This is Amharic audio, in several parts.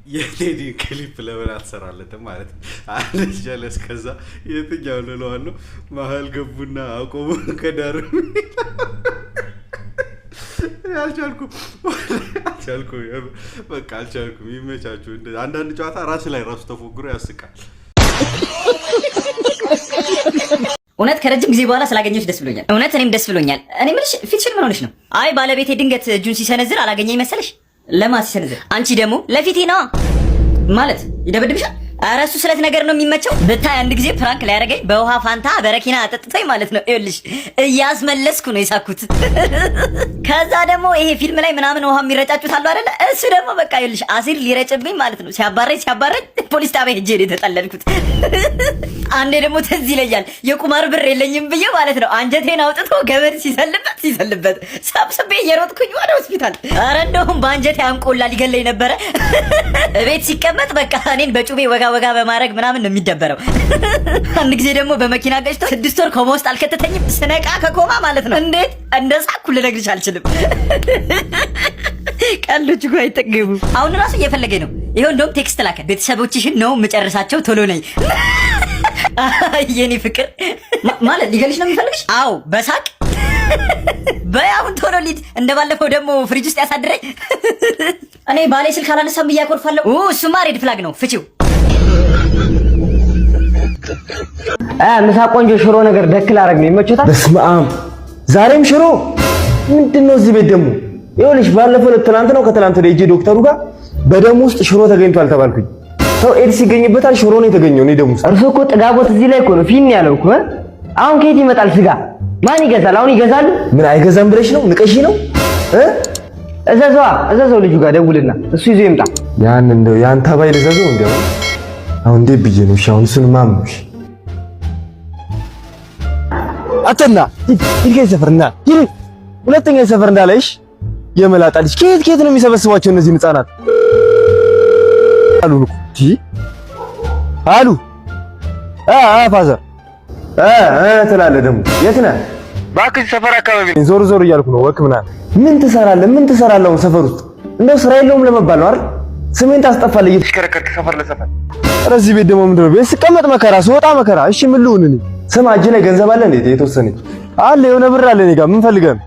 የቴዲ ክሊፕ ለምን አትሰራለትም ማለት አንድ ጀለስ ከዛ የትኛው ለለዋለሁ መሀል ገቡና አቆሙ ከዳሩ አልቻልኩም በቃ አልቻልኩም። ይመቻችሁ። አንዳንድ ጨዋታ ራስ ላይ ራሱ ተፎግሮ ያስቃል። እውነት ከረጅም ጊዜ በኋላ ስላገኘሽ ደስ ብሎኛል። እውነት እኔም ደስ ብሎኛል። እኔ ምንሽ ፊትሽን ምን ሆነሽ ነው? አይ ባለቤቴ ድንገት እጁን ሲሰነዝር አላገኘኝ መሰለሽ? ለማ ሲሰነዝር? አንቺ ደግሞ ለፊቴ ነው ማለት ይደበድብሻል። ኧረ እሱ ስለት ነገር ነው የሚመቸው። ብታይ አንድ ጊዜ ፕራንክ ሊያደርገኝ በውሃ ፋንታ በረኪና አጠጥቶኝ ማለት ነው። ይኸውልሽ እያስመለስኩ ነው የሳኩት። ከዛ ደግሞ ይሄ ፊልም ላይ ምናምን ውሃ የሚረጫጩት አሉ አይደለ? እሱ ደግሞ በቃ ይኸውልሽ አሲር ሊረጭብኝ ማለት ነው። ሲያባረኝ ፖሊስ ጣቢያ ሄጄ ነው የተጠለልኩት። አንዴ ደግሞ ትዝ ይለኛል የቁማር ብር የለኝም ብዬ ማለት ነው አንጀቴን አውጥቶ ገመድ ሲሰልበት ሰብስቤ እየሮጥኩኝ ወደ ሆስፒታል። ኧረ እንደውም በአንጀቴ አንቆላ ሊገለኝ ነበረ። እቤት ሲቀመጥ በቃ እኔን በጩቤ ወጋ በማድረግ ምናምን ነው የሚደበረው። አንድ ጊዜ ደግሞ በመኪና ገጭቶ 6 ወር ኮማ ውስጥ አልከተተኝም። ስነቃ ከኮማ ማለት ነው። እንዴት እንደሳኩ ልነግርሽ አልችልም። ቀልዶች እኮ አይጠገቡ። አሁን ራሱ እየፈለገኝ ነው። ይሄው እንደውም ቴክስት ላከ። ቤተሰቦችሽን ነው መጨረሳቸው፣ ቶሎ ነኝ። የኔ ፍቅር ማለት ሊገልሽ ነው የሚፈልግሽ? አዎ በሳቅ በያሁን ቶሎ ሊድ እንደባለፈው ደግሞ ፍሪጅ ውስጥ ያሳድረኝ። እኔ ባሌ ስልክ አላነሳም እያኮርፋለሁ። እሱማ ሬድ ፍላግ ነው፣ ፍቺው። ምሳ ቆንጆ ሽሮ ነገር ደክል አረግ ነው ይመችታል። በስመ አብ ዛሬም ሽሮ ምንድነው እዚህ ቤት ደግሞ? ይኸውልሽ ባለፈው ትናንት ነው ከትናንት ወዲያ ሂጄ ዶክተሩ ጋር በደም ውስጥ ሽሮ ተገኝቷል ተባልኩኝ። ሰው ኤድስ ይገኝበታል፣ ሽሮ ነው የተገኘው። እኔ ደም ውስጥ እርሱ እኮ ጥጋቦት እዚህ ላይ እኮ ነው ፊን ያለው እኮ። አሁን ከየት ይመጣል ስጋ? ማን ይገዛል? አሁን ይገዛሉ? ምን አይገዛም ብለሽ ነው? ንቀሽ ነው? እዘዘው ልጁ ጋር ደውልና እሱ ይዞ ይምጣ። ያን እንደው ያን ተባይ ለዘዘው እንደው አሁን እንዴ ብዬ ነው ሻውን እሱን ማምሽ አተና ይልከይ ሰፈርና ይል ሁለተኛ ሰፈር እንዳለሽ የመላጣ ልጅ ከየት ነው የሚሰበስቧቸው እነዚህ ህፃናት? አሉ ፋዘር ትላለህ ደግሞ የት ነህ? እባክህ ሰፈር አካባቢ ዞር እያልኩ ነው። ወክ ምናምን ምን ትሰራለህ ሰፈር ውስጥ? እንደው ስራ የለውም ለመባል ነው አይደል? ስሜን ታስጠፋለህ እየተሽከረከርክ ሰፈር ለሰፈር። እዚህ ቤት ደግሞ ምንድነው? ቤት ስቀመጥ መከራ ስወጣ መከራ። እሺ ምን ልሁን እኔ? ስማ እጅ ላይ ገንዘብ አለ እንዴ? የተወሰነ አለ የሆነ ብር አለ እኔ ጋር። ምን ፈልገህ ነው?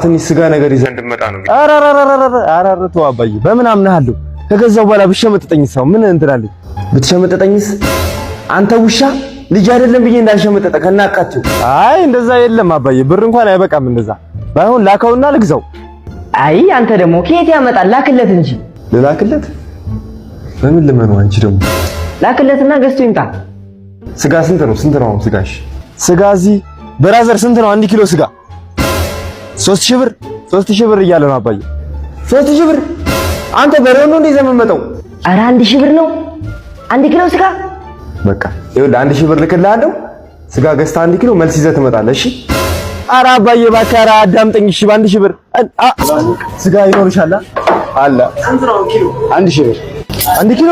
ትንሽ ስጋ ነገር ይዘህ እንድመጣ ነው። ኧረ ተው አባዬ፣ በምን አምናለሁ? ከገዛው በኋላ ብሸመጥጠኝስ? ምን እንትላለህ? ብትሸመጥጠኝስ? አንተ ውሻ ልጅ አይደለም ብዬ እንዳልሸመጠጠ ከናቃቸው። አይ እንደዛ የለም አባዬ፣ ብር እንኳን አይበቃም። እንደዛ ባይሆን ላከውና ልግዛው። አይ አንተ ደግሞ ከየት ያመጣል? ላክለት እንጂ። ልላክለት? በምን ልመነው? አንቺ ደግሞ ላክለትና ገዝቶ ይምጣ። ስጋ ስንት ነው ስጋሽ? ስጋ እዚህ ብራዘር ስንት ነው 1 ኪሎ ስጋ? 3000 ብር እያለ ነው አባዬ። 3000 ብር? አንተ በሬው ነው እንዴ ዘመመጠው? ኧረ 1000 ብር ነው 1 ኪሎ ስጋ። በቃ ይኸውልህ 1000 ብር ልክልሃለሁ። ስጋ ገዝተህ 1 ኪሎ መልስ ይዘህ ትመጣለህ። እሺ? ኧረ አባዬ እባክህ፣ ኧረ አዳምጠኝ እሺ። በ1000 ብር ስጋ ይኖርሻል አለ። ስንት ነው ኪሎ? 1000 ብር 1 ኪሎ።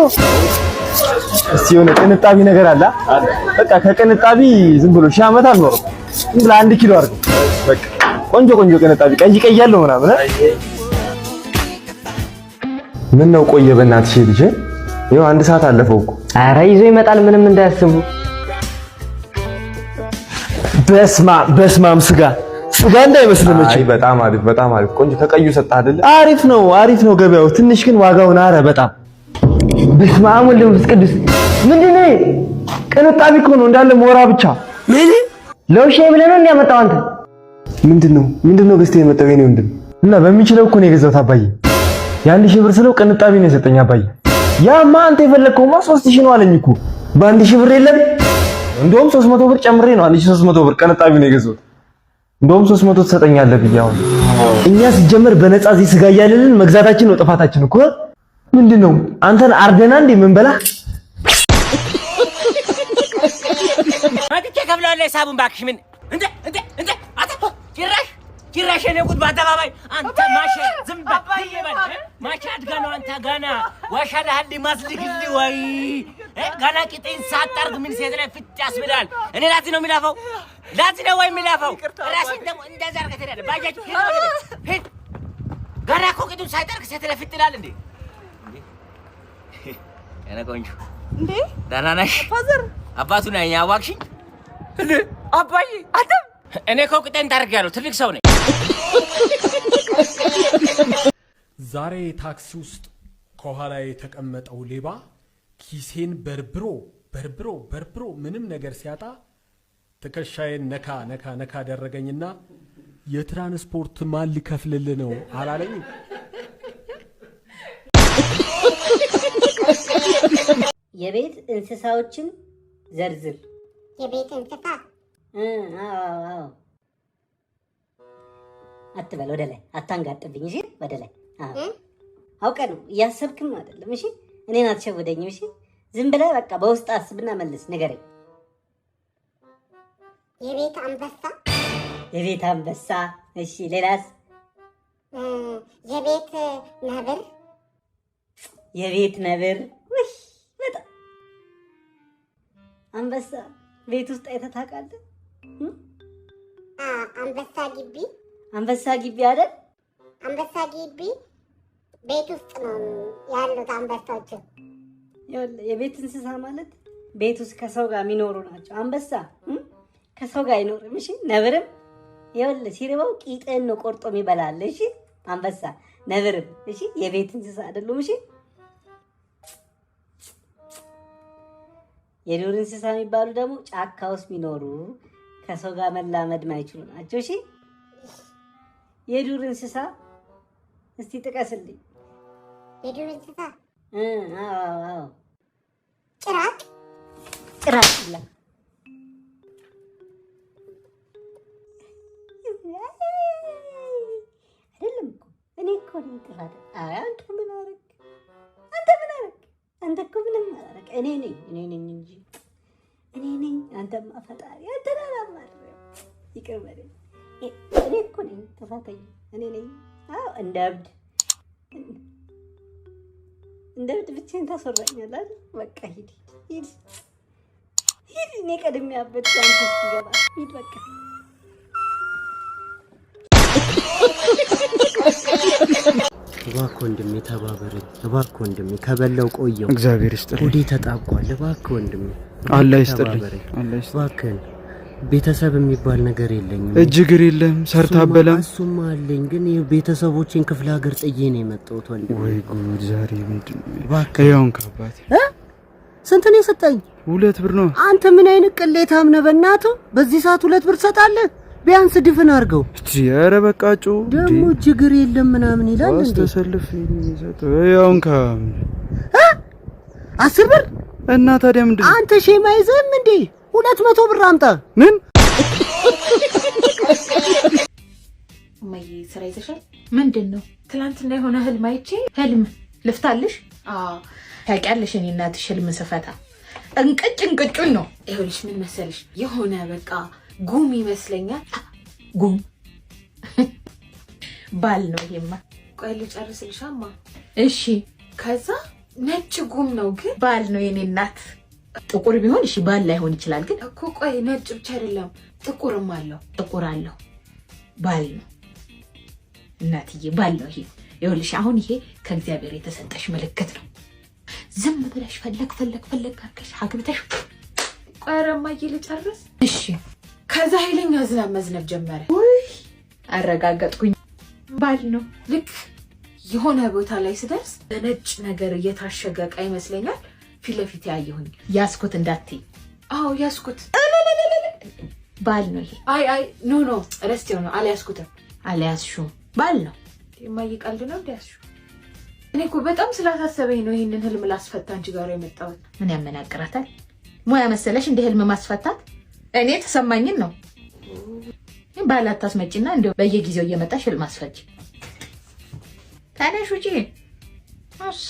እስቲ የሆነ ቅንጣቢ ነገር አለ። በቃ ከቅንጣቢ ዝም ብሎ ሺህ ዓመት አልኖርም። ዝም ብለህ 1 ኪሎ አድርገው። በቃ ቆንጆ ቅንጣቢ ቀይ ያለው ምናምን። ምን ነው ቆየ በእናትሽ ልጅ? ይኸው 1 ሰዓት አለፈው እኮ። ኧረ ይዞ ይመጣል፣ ምንም እንዳያስቡ። በስማም ስጋ እንዳይመስልህ መቼ። አይ በጣም አሪፍ ቆንጆ ከቀዩ ሰጣህ አይደለ? አሪፍ ነው ገበያው። ትንሽ ግን ዋጋውን አረ በጣም በስማም ወልድ መንፈስ ቅዱስ። ምንድነው? ቅንጣቢ እኮ ነው እንዳለ ሞራ ብቻ። ምን ለውሻ ብለህ ነው እንዲያመጣው አንተ? ምንድነው ገዝተህ የመጣው የኔ ወንድም? እና በሚችለው እኮ ነው የገዛሁት አባዬ። የ1000 ብር ስለው ቅንጣቢ ነው የሰጠኝ አባዬ። ያማ አንተ የፈለግከውማ 3000 ነው አለኝ እኮ። በ1000 ብር የለም። እንደውም 300 ብር ጨምሬ ነው 1300 ብር ቅንጣቢ ነው የገዛሁት። እንደውም 300 ትሰጠኛለህ ብዬ አሁን እኛ ሲጀመር በነፃ እዚህ ስጋ እያለልን መግዛታችን ነው ጥፋታችን እኮ። ምንድነው አንተን አርደና እንዴ ምን በላ አጥቼ ከብላለሁ ሂሳቡን እባክሽ። ምን እንደ አታ ጭራሽ የኔ ቁጥ በአደባባይ አንተ ማሸ ዝም በል ማቻ አድጋ ነው አንተ ጋና ዋሻለህ ማስልግልህ ወይ ጋና ቂጤን ሳጣርግ ምን ሴት ላይ ፍጭ ያስብላል። እኔ ላዚህ ነው የሚላፈው ወይ የሚላፈው ራስን ደግሞ እንደዛ አድርገህ ትሄዳለህ። ባጃጅ ሄድ ጋና እኮ ቂጡን ሳይጠርግ ሴት ላይ ፍጭ ይላል እንዴ? እኔ ቆንጆ እንዴ ደህና ነሽ? ፋዘር አባቱ ነኝ አዋቅሽኝ እንዴ? አባዬ አንተ እኔ እኮ ቅጤን ታርጊያለሁ ትልቅ ሰው ነኝ። ዛሬ ታክሲ ውስጥ ከኋላ የተቀመጠው ሌባ ኪሴን በርብሮ ምንም ነገር ሲያጣ ትከሻዬን ነካ አደረገኝና የትራንስፖርት ማን ሊከፍልልህ ነው አላለኝ። የቤት እንስሳዎችን ዘርዝር። የቤት እንስሳ አዎ አትበል፣ ወደ ላይ አታንጋጥብኝ። እሺ ወደ ላይ አውቀህ ነው እያሰብክም አይደለም። እሺ እኔን አትሸውደኝም። እሺ ዝም ብለህ በቃ በውስጥ አስብና መልስ፣ ንገረኝ። የቤት አንበሳ የቤት አንበሳ። እሺ ሌላስ? የቤት ነብር የቤት ነብር። ውይ በጣም አንበሳ ቤት ውስጥ አይተህ ታውቃለህ? አንበሳ ግቢ አንበሳ ግቢ አይደል? አንበሳ ግቢ ቤት ውስጥ ነው ያሉት አንበሳዎች። የቤት እንስሳ ማለት ቤት ውስጥ ከሰው ጋር የሚኖሩ ናቸው። አንበሳ ከሰው ጋር አይኖርም። እሺ ነብርም ይኸውልህ ሲርበው ቂጥን ነው ቆርጦ የሚበላል። እሺ አንበሳ ነብርም እሺ የቤት እንስሳ አይደሉም። እሺ የዱር እንስሳ የሚባሉ ደግሞ ጫካ ውስጥ የሚኖሩ ከሰው ጋር መላመድ ማይችሉ ናቸው። እሺ የዱር እንስሳ እስቲ ጥቀስልኝ። የዱር እንስሳ አዎ ጭራቅ ይላል። አይደለም እኮ እኔ እኮ ነኝ ጥፋት። አንተ ምን አደረግ? አንተ እኮ ምንም አላደረግ። እኔ ነኝ እንጂ እኔ ነኝ። አንተማ ፈጣሪ አንተን አላማረም። ይቅር በለኝ። እኔ እኮ ነኝ ጥፋተኛ። እኔ ነኝ። አዎ እንደ እብድ ብቻዬን ታስወራኛለህ አይደል? በቃ ሂድ። እኔ ቀድሜ ያበድኩ አንተ ስትገባ ሂድ በቃ። እባክህ ወንድሜ ተባበረኝ። እባክህ ወንድሜ ከበላው ቆየው። እግዚአብሔር ይስጥልኝ። ወዴ ተጣቋል። እባክህ ወንድሜ አላህ ይስጥልኝ። እባክህ ቤተሰብ የሚባል ነገር የለኝም። እጅግር የለም ሰርታ በላም እሱማ አለኝ፣ ግን ቤተሰቦቼን ክፍለ ሀገር ጥዬ ነው የመጣሁት ወንድሜ። ወይ ጉድ! ዛሬ ምንድን ነው? እባክህ ያውን ካባት ስንት ነው የሰጠኝ? 2 ብር ነው። አንተ ምን አይነት ቅሌታም ነህ በእናትህ! በዚህ ሰዓት 2 ብር ትሰጣለህ? ቢያንስ ድፍን አድርገው። ኧረ በቃጩ ደግሞ ችግር የለም ምናምን ይላል እንዴ? ተሰልፍ የሚሰጠው ያውን ካ 10 ብር እና ታዲያ ምንድን ነው? አንተ ሼማ ይዘህም እንዴ? 200 ብር አምጣ። ምን እማዬ ስራ ይዘሻል? ምንድነው? ትናንትና የሆነ ህልም አይቼ ህልም ልፍታልሽ? ታውቂያለሽ እኔ እናትሽ ህልም ስፈታ እንቅጭን ነው። ይኸውልሽ ምን መሰለሽ የሆነ በቃ ጉም ይመስለኛል። ጉም ባል ነው ይሄማ። ቆይ ልጨርስልሻማ። እሺ ከዛ ነጭ ጉም ነው ግን ባል ነው የኔ እናት። ጥቁር ቢሆን እሺ ባል ላይሆን ይችላል ግን እኮ ቆይ ነጭ ብቻ አይደለም ጥቁርም አለው። ጥቁር አለው ባል ነው እናትዬ፣ ባል ነው ይሄ። ይኸውልሽ አሁን ይሄ ከእግዚአብሔር የተሰጠሽ ምልክት ነው። ዝም ብለሽ ፈለግ አድርገሽ አግብተሽ። ቆይ ኧረ እማዬ ልጨርስ። እሺ ከዛ ኃይለኛ ዝናብ መዝነብ ጀመረ። ውይ አረጋገጥኩኝ ባል ነው። ልክ የሆነ ቦታ ላይ ስደርስ በነጭ ነገር እየታሸገ ዕቃ ይመስለኛል ፊት ለፊት ያየሁኝ። ያስኩት እንዳትይ። አዎ ያስኩት ባል ነው ይሄ። አይ ኖ ረስቴው ነው። አልያዝሽውም ባል ነው። እማዬ ቀልድ ነው እንዲያስሹ። እኔ እኮ በጣም ስላሳሰበኝ ነው ይሄንን ህልም ላስፈታ አንቺ ጋር የመጣሁት። ምን ያመናቅራታል? ሙያ መሰለሽ እንደ ህልም ማስፈታት? እኔ ተሰማኝን ነው። ባል አታስመጪና እንደው በየጊዜው እየመጣሽ ህልም አስፈጭ። ታነሽ ውጪ። እሺ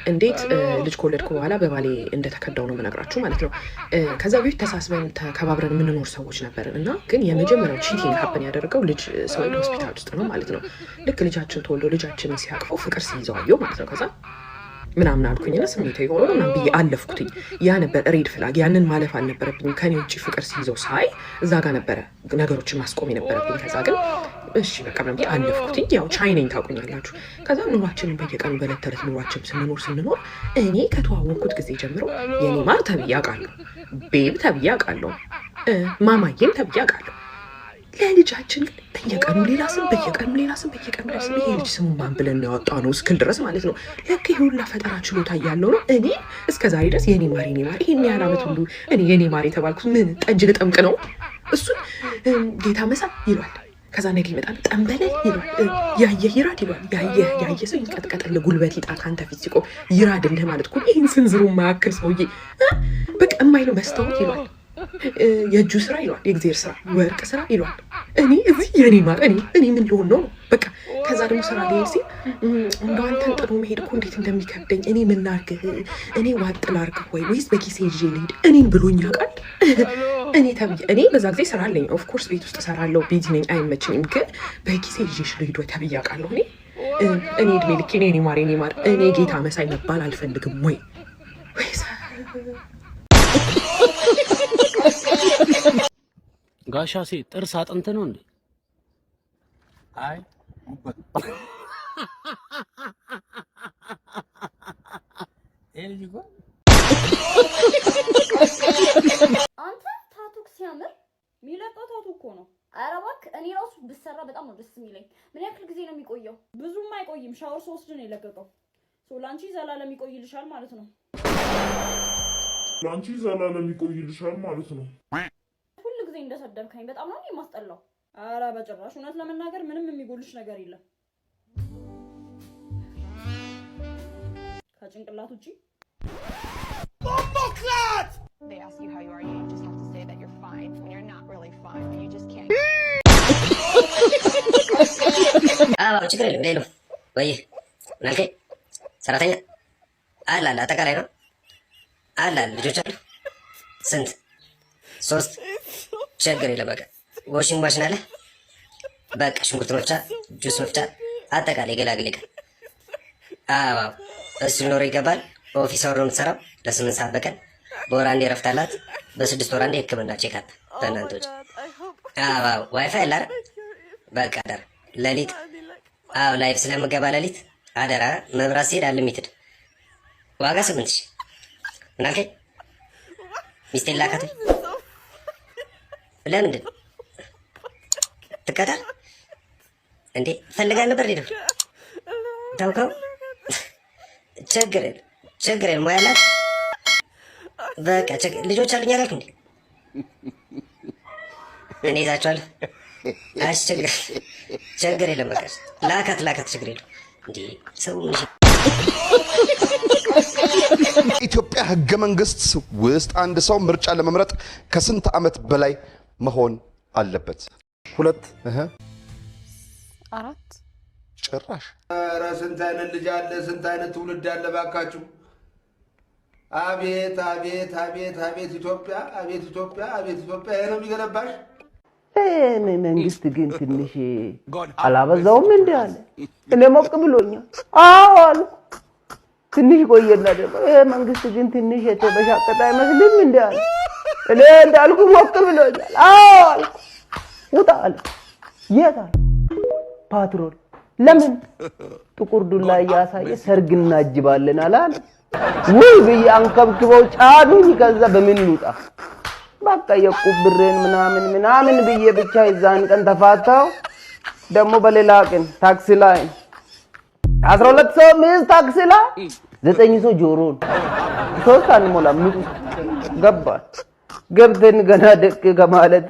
እንዴት ልጅ ከወለድኩ በኋላ በባሌ እንደተከዳው ነው የምነግራችሁ ማለት ነው። ከዛ በፊት ተሳስበን ተከባብረን የምንኖር ሰዎች ነበርን እና ግን የመጀመሪያው ቺቲንግ ሀፕን ያደረገው ልጅ ሰው ሆስፒታል ውስጥ ነው ማለት ነው። ልክ ልጃችን ተወልዶ ልጃችንን ሲያቅፈው ፍቅር ሲይዘው አየው ማለት ነው። ከዛ ምናምን አልኩኝና ስሜታዊ ሆኖ ምናምን ብዬ አለፍኩትኝ። ያ ነበር ሬድ ፍላግ። ያንን ማለፍ አልነበረብኝም። ከኔ ውጭ ፍቅር ሲይዘው ሳይ እዛ ጋር ነበረ ነገሮችን ማስቆም የነበረብኝ። ከዛ ግን እሺ በቃ ምንም አለፍኩት። ያው ቻይናኝ ታውቁኛላችሁ። ከዛ ኑሯችንን በየቀኑ በዕለት ተዕለት ኑሯችን ስንኖር እኔ ከተዋወቅኩት ጊዜ ጀምሮ የኔ ማር ተብዬ አውቃለሁ፣ ቤብ ተብዬ አውቃለሁ፣ ማማዬም ተብዬ አውቃለሁ። ለልጃችን ግን በየቀኑ ሌላ ስም ይሄ ልጅ ስሙ ማን ብለን ያወጣው ነው እስክል ድረስ ማለት ነው። ለካ ይሄ ሁላ ፈጠራ ችሎታ እያለው ነው እኔ እስከዛሬ ድረስ የኔ ማር ይሄን ያህል ዓመት ሁሉ እኔ የኔ ማር የተባልኩት ምን ጠጅ ልጠምቅ ነው? እሱን ጌታ መሳይ ይሏል። ከዛ ነገ ይመጣል ጠንበለል ይሏል። ያየህ ይራድ ይሏል። ያየ ሰው ይንቀጥቀጥልህ፣ ጉልበት ይጣ ካንተ ፊት ሲቆም ይራድልህ ማለት እኮ ይሄን ስንዝሩ ማያክል ሰውዬ በቃ የማይለው መስታወት ይሏል። የእጁ ስራ ይሏል። የእግዚአብሔር ስራ ወርቅ ስራ ይሏል። እኔ እዚህ የኔ ማር እኔ ምን ልሆን ነው በቃ። ከዛ ደግሞ ስራ ሊሄድ ሲል እንደው አንተን ጥሎ መሄድ እኮ እንዴት እንደሚከብደኝ እኔ ምን ላድርግህ? እኔ ዋጥ ላድርግህ ወይስ በኪሴ ይዤ ልሂድ? እኔን ብሎኝ ያውቃል? እኔ በዛ ጊዜ ስራ አለኝ። ኦፍኮርስ ቤት ውስጥ እሰራለሁ፣ ቢዚ ነኝ፣ አይመችኝም። ግን በኪሴ ይዤሽ ልሂድ ወይ ተብዬ አውቃለሁ። እኔ እድሜ ልኬ እኔ ማር እኔ ጌታ መሳይ መባል አልፈልግም ወይ ጋሻሴ ጥርስ አጥንት ነው እንዴ? አይ አንተ ታቱክ ሲያምር የሚለቀው ታቱ እኮ ነው። ኧረ እባክህ እኔ ራሱ ብሰራ በጣም ነው ደስ የሚለኝ። ምን ያክል ጊዜ ነው የሚቆየው? ብዙም አይቆይም። ሻወር ስወስድ ነው የለቀቀው። ላንቺ ዘላለም ይቆይልሻል ማለት ነው። ሁሉ ጊዜ እንደሰደብከኝ በጣም ነው የማስጠላው። ኧረ በጭራሽ እውነት ለመናገር ምንም የሚጎልሽ ነገር የለም ከጭንቅላት ውጪ። They ask you how you are, you just have to say that you're fine when you're not really fine, but you just can't. ችግር የለም ሌሎ ወይ ናልከ ሰራተኛ አለ አጠቃላይ ነው አለ ልጆች አሉ ስንት 3 ችግር የለም በቃ ዋሽንግ ማሽን አለ በቃ ሽንኩርት መፍጫ ጁስ መፍጫ አጠቃላይ ገላግል ይቀር እሱ ሊኖር ይገባል። ኦፊስ አወር ነው የምትሰራው ለ8 ሰዓት በቀን በወር አንዴ እረፍት አላት። በ6 ወር አንዴ ህክምና ቼክ አፕ በእናንተ ወጪ። ዋይፋይ አለ በቃ አደራ ሌሊት ላይፍ ስለምገባ ሌሊት አደራ መብራት ሲሄድ አንሊሚትድ ዋጋ 8000 ምናልከኝ ሚስቴን ላካት ለምንድን ትቀጣል እንዴ? ፈልጋ ነበር ሄደው ታውቀው ችግር የለም ሙያ አላት በቃ ልጆች አሉኝ አላልኩ እንዴ? እኔ ይዛቸዋለሁ። ችግር የለም በቃ ላካት ችግር የለም እንዴ ሰው ኢትዮጵያ ህገ መንግስት ውስጥ አንድ ሰው ምርጫ ለመምረጥ ከስንት ዓመት በላይ መሆን አለበት? 2 4 ጭራሽ ኧረ ስንት አይነት ልጅ አለ፣ ስንት አይነት ትውልድ አለ ባካችሁ። አቤት አቤት አቤት አቤት ኢትዮጵያ፣ አቤት ኢትዮጵያ፣ አቤት ኢትዮጵያ። ይሄ ነው የሚገነባሽ። መንግስት ግን ትንሽ አላበዛውም እንዴ አለ። እኔ ሞቅ ብሎኛል። አዎ አሉ። ትንሽ ቆየና ደግሞ ይሄ መንግስት ግን ትንሽ የተበሻቀጠ አይመስልም እንዴ አለ። እኔ እንዳልኩ ሞቅ ብሎኛል። አዎ አልኩ። ውጣ አለ። የት አለ? ፓትሮል ለምን ጥቁር ዱላ እያሳየ ሰርግ እናጅባለን አላለ። ወይ ብዬ አንከብክበው ጫኑኝ። ከዛ በምን ልውጣ በቃ የቁብሬን ምናምን ብዬ ብቻ ይዛን ቀን ተፋታው። ደግሞ በሌላ ቀን ታክሲ ላይ 12 ሰው ሚዝ ታክሲ ላይ 9 ሰው ጆሮን 3 አንሞላም ገባን። ገብተን ገና ደቅ ከማለት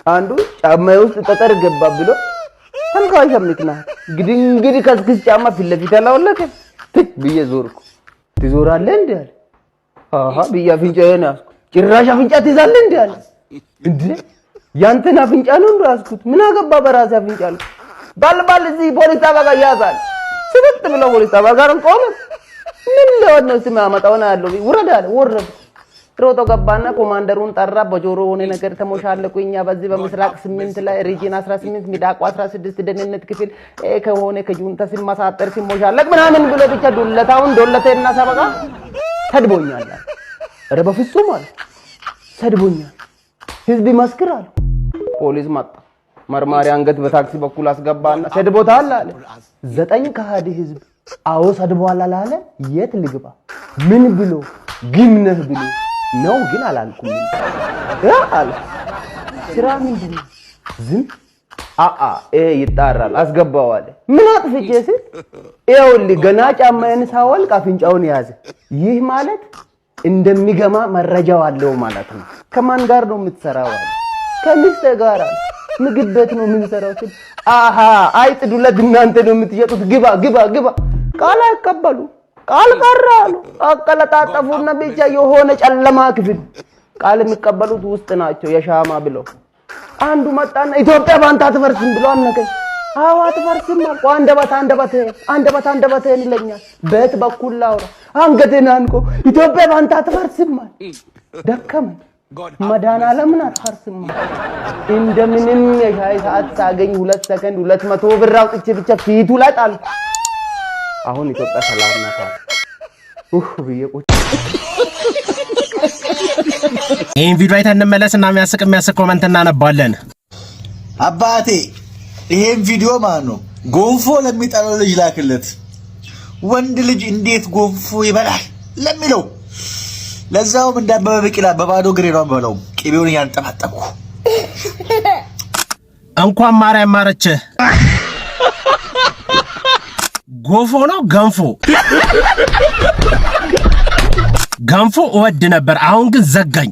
አንዱ ጫማዬ ውስጥ ጠጠር ገባ ብሎ ተንካይ ምክንያት እንግዲህ ከስክስ ጫማ ፊት ለፊት አላወለከ ብዬ ዞርኩ። ትዞራለህ እንዴ አለ። አሃ ብዬ አፍንጫዬን ያዝኩ። ጭራሽ አፍንጫ ትይዛለህ እንዴ አለ። እንዴ ያንተን አፍንጫ ነው እንዴ ያዝኩት? ምን አገባ በራሴ አፍንጫ አለ። ባልባል እዚህ ፖሊስ ጣቢያ ጋር ያዛል። ስብት ብሎ ፖሊስ ጣቢያ ጋር ቆመ። ምን ሊሆን ነው ስም ያመጣውና ያለው ውረድ አለ። ወረደ። ሮጦ ገባና ኮማንደሩን ጠራ። በጆሮ ሆነ ነገር ተሞሻለቁኛ። በዚህ በምስራቅ 8 ላይ ሪጂን 18 ሚዳቋ 16 ደህንነት ክፍል ከሆነ ከጁንታ ሲማሳጠር ሲሞሻለቅ ምናምን ብሎ ብቻ ዶለተና ሰበቃ ሰድቦኛል። ኧረ በፍጹም አለ ሰድቦኛል። ህዝብ ይመስክር አለ። ፖሊስ መጣ። መርማሪ አንገት በታክሲ በኩል አስገባና ሰድቦታል አለ። 9 ከሃዲ ህዝብ አዎ ሰድቧል አላለ። የት ልግባ ምን ብሎ ግምነህ ብሎ ነው ግን አላልኩም አለ። ስራ ምንድን ነው? ዝም ይጣራል አስገባው አለ። ምን አጥፍቼ ሲል ይኸውልህ ገና ጫማዬን ሳወልቅ አፍንጫውን ያዘ። ይህ ማለት እንደሚገማ መረጃው አለው ማለት ነው። ከማን ጋር ነው የምትሰራው አለ። ከሚስቴ ጋር አለ። ምግብ ቤት ነው የምንሰራው ሲል አይጥ ዱለት እናንተ ነው የምትሸጡት ግባ ቃል አይቀበሉ ቃል ቀራሉ አቀለጣጠፉና ብቻ የሆነ ጨለማ ክፍል ቃል የሚቀበሉት ውስጥ ናቸው የሻማ ብለው አንዱ መጣና ኢትዮጵያ ባንታ አትፈርስም ብሎ አነከኝ። አዎ አትፈርስም አልኩ። አንደበት ይለኛል። ቤት በኩል ላውራ አንገቴን አንቆ ኢትዮጵያ ባንታ አትፈርስም አለ። ደከመኝ። መድኃኒዓለምን አትፈርስም እንደምንም የሻይ ሰዓት ሳገኝ 2 ሰከንድ 200 ብር አውጥቼ ብቻ ፊቱ ላይ ጣልኩ። አሁን ኢትዮጵያ ሰላም ናት። ብዬ ቁጭ ይህን ቪዲዮ አይተን እንመለስና የሚያስቅ ኮመንት እናነባለን። አባቴ ይሄን ቪዲዮ ማለት ነው ጎንፎ ለሚጠላው ልጅ ላክለት። ወንድ ልጅ እንዴት ጎንፎ ይበላል ለሚለው ለዛውም እንዳበበ ቢቂላ በባዶ ግሬ ነው የምበላው። ቅቤውን ያንጠባጠብኩ እንኳን ማርያም ማረች። ጎንፎ ነው ገንፎ እወድ ነበር፣ አሁን ግን ዘጋኝ።